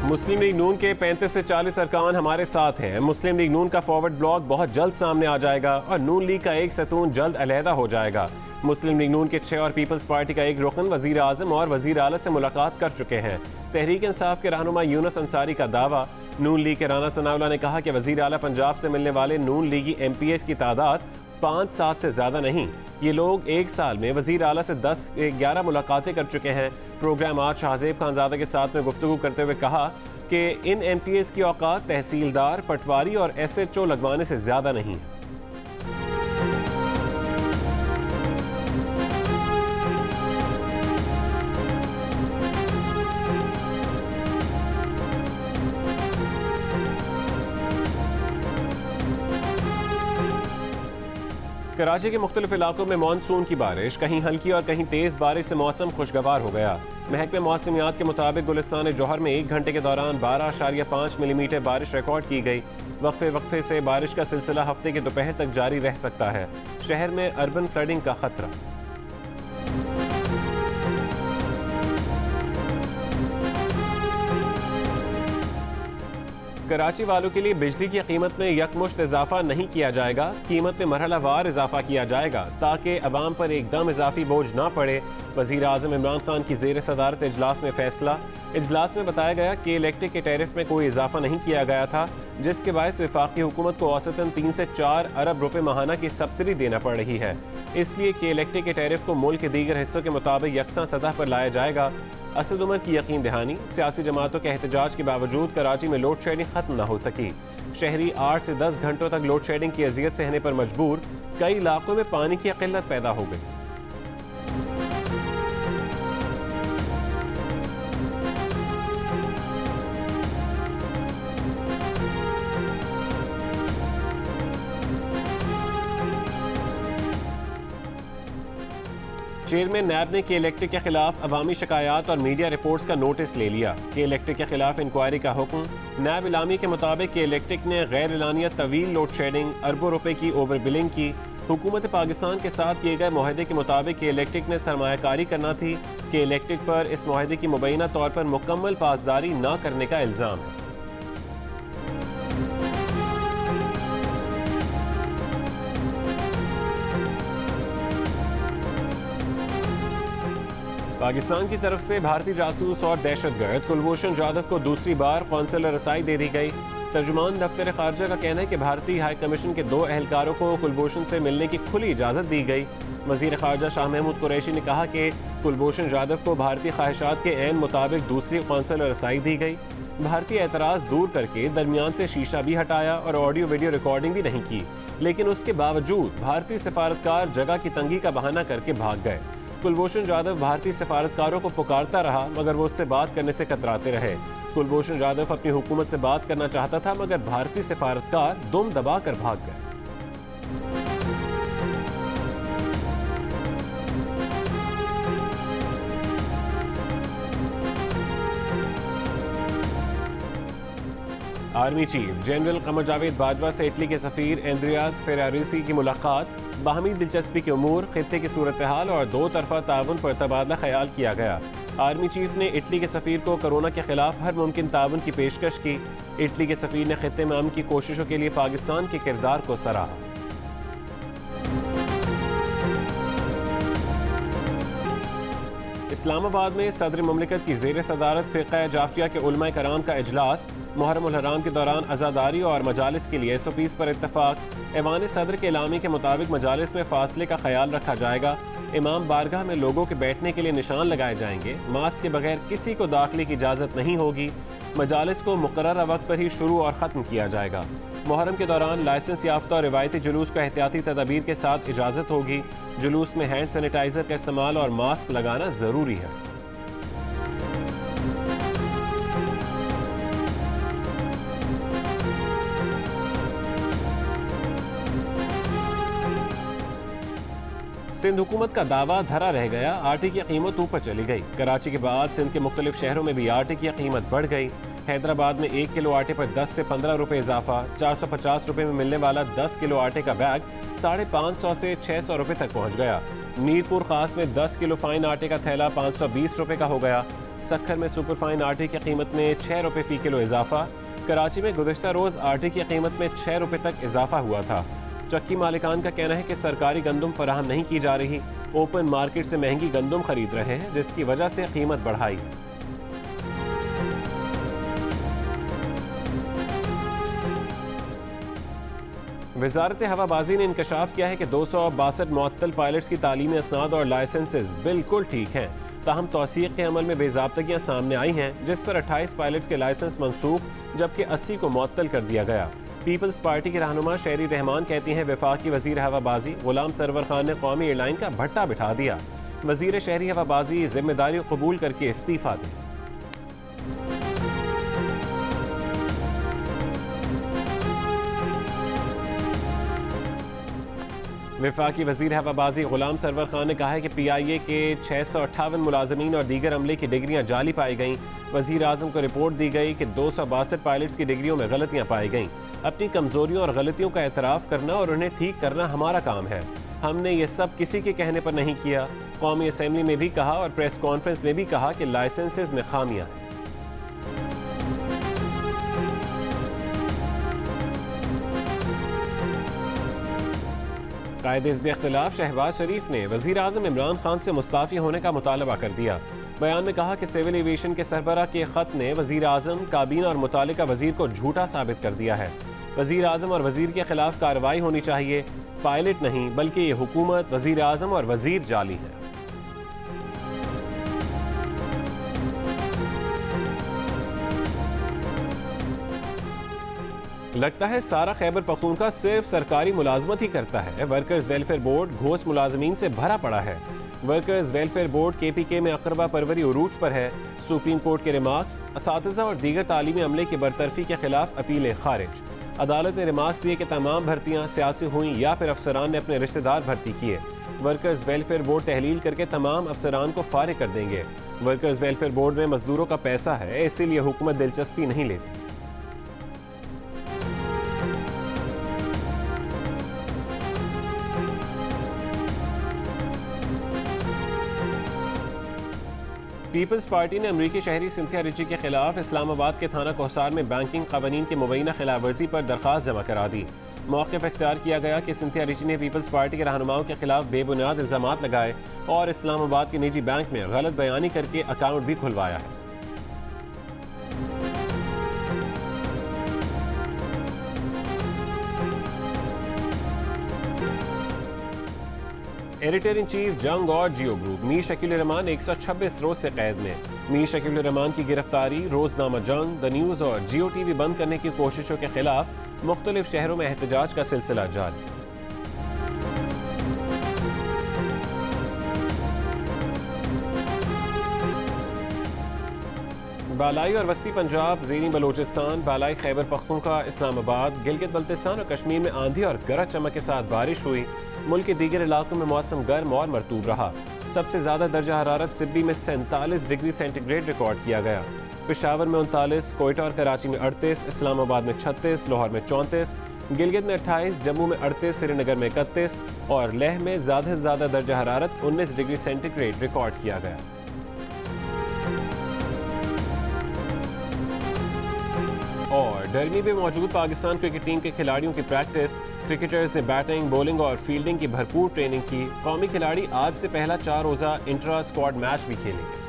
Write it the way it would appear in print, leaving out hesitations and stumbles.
मुस्लिम league नून के 35 से 40 अरकान हमारे साथ हैं। मुस्लिम लीग नून का फॉरवर्ड ब्लॉक बहुत जल्द सामने आ जाएगा और नून लीग का एक सतून जल्द अलहदा हो जाएगा। मुस्लिम लीग नून के 6 और पीपल्स पार्टी का एक रुकन वजीर आजम और वजीर आला से मुलाकात कर चुके हैं। तहरीक इंसाफ के रहनुमा यूनुस अंसारी का दावा। नून लीग के राना सनाउल्लाह ने कहा कि वजीर आला पंजाब से मिलने वाले नून लीगी MPs की तादाद 5-7 से ज्यादा नहीं। ये लोग एक साल में वजीर आला से 10-11 मुलाकातें कर चुके हैं। प्रोग्राम आज शाहजेब खानजादा के साथ में गुफ्तगू करते हुए कहा कि इन MPs की औकात तहसीलदार, पटवारी और SHO लगवाने से ज्यादा नहीं है। कराची के मुख्तलिफ इलाकों में मानसून की बारिश, कहीं हल्की और कहीं तेज बारिश से मौसम खुशगवार हो गया। महकमे मौसमियात के मुताबिक गुलिस्तान जौहर में 1 घंटे के दौरान 12.5 मिलीमीटर बारिश रिकॉर्ड की गई। वक्फे से बारिश का सिलसिला हफ्ते के दोपहर तक जारी रह सकता है। शहर में अर्बन फ्लडिंग का खतरा। कराची वालों के लिए बिजली की कीमत में यकमुश्त इजाफा नहीं किया जाएगा। कीमत में मरहलावार इजाफा किया जाएगा ताकि अवाम पर एकदम इजाफी बोझ ना पड़े। वज़ीर आज़म इमरान खान की ज़ेर सदारत इजलास में फैसला। इजलास में बताया गया कि इलेक्ट्रिक के टैरिफ में कोई इजाफा नहीं किया गया था, जिसके बायस वफाकी हुकूमत को औसतन 3 से 4 अरब रुपए माहाना की सब्सिडी देना पड़ रही है। इसलिए कि इलेक्ट्रिक के टैरिफ को मुल्क के दीगर हिस्सों के मुताबिक यकसा सतह पर लाया जाएगा। असद उमर की यकीन दहानी। सियासी जमातों के एहतजाज के बावजूद कराची में लोड शेडिंग खत्म न हो सकी। शहरी 8 से 10 घंटों तक लोड शेडिंग की अजियत सहने पर मजबूर। कई इलाकों में पानी की किल्लत पैदा हो गई। चेयरमैन नैब ने के इलेक्ट्रिक के खिलाफ अवामी शिकायत और मीडिया रिपोर्ट्स का नोटिस ले लिया। के इलेक्ट्रिक के खिलाफ इंक्वायरी का हुक्म। नैब इलामी के मुताबिक के इलेक्ट्रिक ने गैर एलानिया तवील लोड शेडिंग, अरबों रुपए की ओवर बिलिंग की। हुकूमत पाकिस्तान के साथ किए गए मुआहदे के मुताबिक के इलेक्ट्रिक ने सरमायाकारी करना थी। के इलेक्ट्रिक पर इस मुआहदे की मुबैना तौर पर मुकम्मल पासदारी न करने का इल्ज़ाम है। पाकिस्तान की तरफ से भारतीय जासूस और दहशतगर्द कुलभूषण जाधव को दूसरी बार कौंसलर रसाई दे दी गई। तर्जुमान दफ्तर खारजा का कहना है कि भारतीय हाई कमीशन के 2 एहलकारों को कुलभूषण से मिलने की खुली इजाज़त दी गई। वज़ीर खारजा शाह महमूद कुरैशी ने कहा कि कुलभूषण जाधव को भारतीय ख्वाहिशात के ऐन मुताबिक दूसरी कौंसलर रसाई दी गई। भारतीय एतराज़ दूर करके दरमियान से शीशा भी हटाया और ऑडियो वीडियो रिकॉर्डिंग भी नहीं की, लेकिन उसके बावजूद भारतीय सफारतकार जगह की तंगी का बहाना करके भाग गए। कुलभूषण जाधव भारतीय सफारतकारों को पुकारता रहा, मगर वो उससे बात करने से कतराते रहे। कुलभूषण जाधव अपनी हुकूमत से बात करना चाहता था, मगर भारतीय सफारतकार दुम दबा कर भाग गए। Army chief general Qamar Javed Bajwa से इटली के सफीर एंड्रियास फेरारिसी की मुलाकात। बाहमी दिलचस्पी के उमूर, खित्ते की सूरत हाल और 2 तरफा ताउन पर तबादला ख्याल किया गया। आर्मी चीफ ने इटली के सफीर को कोरोना के खिलाफ हर मुमकिन ताउन की पेशकश की। इटली के सफीर ने खित्ते में अमन की कोशिशों के लिए पाकिस्तान के किरदार को सराहा। इस्लामाबाद में सदर मुमलिकत की ज़ेर सदारत फ़िक़्ह जाफ़िया के उलमा कराम का इजलास। मुहर्रम उल हराम के दौरान अज़ादारी और मजालिस के लिए SOPs पर इत्तफ़ाक़। ऐवान सदर के इलामी के मुताबिक मजालिस में फ़ासले का ख्याल रखा जाएगा। इमाम बारगाह में लोगों के बैठने के लिए निशान लगाए जाएंगे। मास्क के बगैर किसी को दाखिले की इजाज़त नहीं होगी। मजालिस को मुक़र्ररा वक्त पर ही शुरू और ख़त्म किया जाएगा। मुहर्रम के दौरान लाइसेंस याफ्ता और रिवायती जुलूस को एहतियाती तदाबीर के साथ इजाज़त होगी। जुलूस में हैंड सैनिटाइज़र का इस्तेमाल और मास्क लगाना ज़रूरी है। सिंध हुकूमत का दावा धरा रह गया। आटे की कीमत ऊपर चली गई। कराची के बाद सिंध के मुख्तलिफ शहरों में भी आटे की कीमत बढ़ गई। हैदराबाद में 1 किलो आटे पर 10 से 15 रुपए इजाफा। 450 रुपए में मिलने वाला 10 किलो आटे का बैग 550 से 600 रुपए तक पहुंच गया। मीरपुर खास में 10 किलो फाइन आटे का थैला 520 रुपए का हो गया। सक्खर में सुपर फाइन आटे की कीमत में 6 रुपए फी किलो इजाफा। कराची में गुज़श्ता रोज आटे की कीमत में 6 रुपए तक इजाफा हुआ था। चक्की मालिकान का कहना है कि सरकारी गंदम फराहम नहीं की जा रही, ओपन मार्केट से महंगी गंदम खरीद रहे हैं, जिसकी वजह से कीमत बढ़ाई। वजारत हवाबाजी ने इंकशाफ किया है कि 262 मुअत्तल पायलट्स की तालीमी असनाद और लाइसेंसेज बिल्कुल ठीक हैं, ताहम तौसीक के अमल में बेज़ाब्तगियाँ सामने आई हैं, जिस पर 28 पायलट्स के लाइसेंस मनसूख जबकि 80 को मुअत्तल कर दिया गया। पीपल्स पार्टी की रहनुमा शहरी रहमान कहती हैं वफाकी वजीर हवाबाजी गुलाम सरवर खान ने कौमी एयरलाइन का भट्टा बिठा दिया। वजीर शहरी हवाबाजी जिम्मेदारी कबूल करके इस्तीफा दें। वफाकी वजीर हवाबाजी गुलाम सरवर खान ने कहा है कि PIA के 658 मुलाजमीन और दीगर अमले की डिग्रियां जाली पाई गईं। वजीर आजम को रिपोर्ट दी गई कि 262 पायलट्स की डिग्रियों में गलतियां पाई गईं। अपनी कमजोरियों और गलतियों का एतराफ़ करना और उन्हें ठीक करना हमारा काम है। हमने ये सब किसी के कहने पर नहीं किया। कौमी असम्बली में भी कहा और प्रेस कॉन्फ्रेंस में भी कहा कि लाइसेंसेज में खामियां हैं। कायदे के खिलाफ शहबाज शरीफ ने वजीर आजम इमरान खान से मुस्ताफ़ी होने का मुतालबा कर दिया। बयान में कहा कि सिविल एविएशन के सरबराह के खत ने वजीर आजम, काबीना और मुतालिका वजीर को झूठा साबित कर दिया है। वजीर आजम और वजीर के खिलाफ कार्रवाई होनी चाहिए। पायलट नहीं बल्कि ये हुकूमत, वजीर आजम और वजीर जाली है। लगता है सारा खैबर पख्तूनख्वा सिर्फ सरकारी मुलाजमत ही करता है। वर्कर्स वेलफेयर बोर्ड घोष मुलाजमीन से भरा पड़ा है। वर्कर्स वेलफेयर बोर्ड KPK में अकरबा परवरी उरूज पर है। सुप्रीम कोर्ट के रिमार्क्स, असातिज़ा और दीगर तालीमी अमले की बरतरफी के खिलाफ अपीलें खारिज। अदालत ने रिमार्क्स दिए कि तमाम भर्तियाँ सियासी हुई या फिर अफसरान ने अपने रिश्तेदार भर्ती किए। वर्कर्स वेलफेयर बोर्ड तहलील करके तमाम अफसरान को फारिग कर देंगे। वर्कर्स वेलफेयर बोर्ड में मजदूरों का पैसा है, इसीलिए हुकूमत दिलचस्पी नहीं लेती। पीपल्स पार्टी ने अमरीकी शहरी सिंथिया रिची के खिलाफ इस्लामाबाद के थाना कोहसार में बैंकिंग कवानीन की मुबैना खिलाफवर्जी पर दरख्वास्त जमा करा दी। मौक़िफ़ इख्तियार किया गया कि सिंथिया रिची ने पीपल्स पार्टी के रहनुमाओं के खिलाफ बेबुनियाद इल्ज़ामात लगाए और इस्लामाबाद के निजी बैंक में गलत बयानी करके अकाउंट भी खुलवाया है। एडिटर इन चीफ जंग और जियो ग्रुप मीर शकील रहमान 126 रोज से कैद में। मीर शकील रहमान की गिरफ्तारी, रोजनामा जंग, द न्यूज़ और जियो TV बंद करने की कोशिशों के खिलाफ मुख्तलिफ शहरों में एहतजाज का सिलसिला जारी। बालाई और वस्ती पंजाब, ज़ेनी बलोचिस्तान, बालाई खैबर पख्तूनख्वा, इस्लामाबाद, गिलगित बल्तिस्तान और कश्मीर में आंधी और गरज चमक के साथ बारिश हुई। मुल्क के दीगर इलाकों में मौसम गर्म और मरतूब रहा। सबसे ज़्यादा दर्जा हरारत सिब्बी में 47 डिग्री सेंटीग्रेड रिकॉर्ड किया गया। पेशावर में 39, कोयटा और कराची में 38, इस्लामाबाद में 36, लाहौर में 34, गिलगित में 28, जम्मू में 38, श्रीनगर में 31 और लेह में ज़्यादा से ज़्यादा दर्जा हरारत 19 डिग्री सेंटीग्रेड रिकॉर्ड किया गया। और डरमी में मौजूद पाकिस्तान क्रिकेट टीम के खिलाड़ियों की प्रैक्टिस, क्रिकेटर्स ने बैटिंग, बॉलिंग और फील्डिंग की भरपूर ट्रेनिंग की। कौमी खिलाड़ी आज से पहला 4 रोज़ा इंट्रा स्क्वाड मैच भी खेलेंगे।